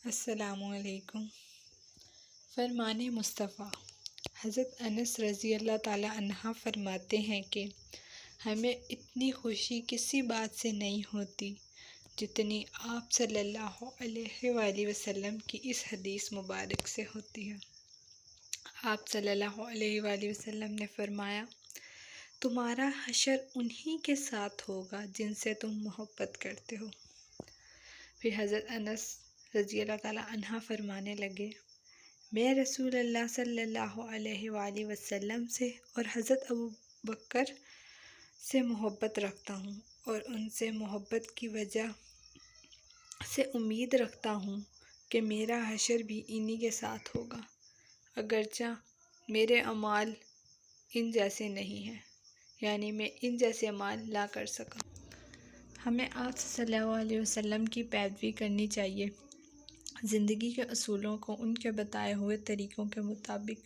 السلام علیکم۔ فرمان مصطفیٰ حضرت انس رضی اللہ تعالیٰ عنہ فرماتے ہیں کہ ہمیں اتنی خوشی کسی بات سے نہیں ہوتی جتنی آپ صلی اللہ علیہ وآلہ وسلم کی اس حدیث مبارک سے ہوتی ہے۔ آپ صلی اللہ علیہ وآلہ وسلم نے فرمایا، تمہارا حشر انہی کے ساتھ ہوگا جن سے تم محبت کرتے ہو۔ پھر حضرت انس رضی اللہ تعالیٰ عنہ فرمانے لگے، میں رسول اللہ صلی اللہ علیہ وآلہ وسلم سے اور حضرت ابوبکر سے محبت رکھتا ہوں اور ان سے محبت کی وجہ سے امید رکھتا ہوں کہ میرا حشر بھی انہی کے ساتھ ہوگا، اگرچہ میرے اعمال ان جیسے نہیں ہیں، یعنی میں ان جیسے اعمال نہ کر سکا۔ ہمیں آپ صلی اللہ علیہ وسلم کی پیروی کرنی چاہیے، زندگی کے اصولوں کو ان کے بتائے ہوئے طریقوں کے مطابق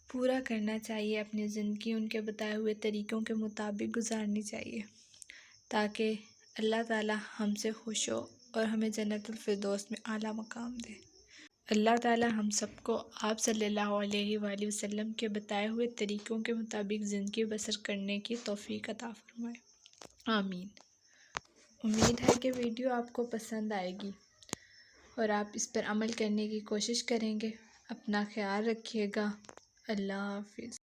پورا کرنا چاہیے، اپنی زندگی ان کے بتائے ہوئے طریقوں کے مطابق گزارنی چاہیے تاکہ اللہ تعالیٰ ہم سے خوش ہو اور ہمیں جنت الفردوس میں اعلیٰ مقام دے۔ اللہ تعالیٰ ہم سب کو آپ صلی اللہ علیہ وآلہ وسلم کے بتائے ہوئے طریقوں کے مطابق زندگی بسر کرنے کی توفیق عطا فرمائے، آمین۔ امید ہے کہ ویڈیو آپ کو پسند آئے گی اور آپ اس پر عمل کرنے کی کوشش کریں گے۔ اپنا خیال رکھیے گا۔ اللہ حافظ۔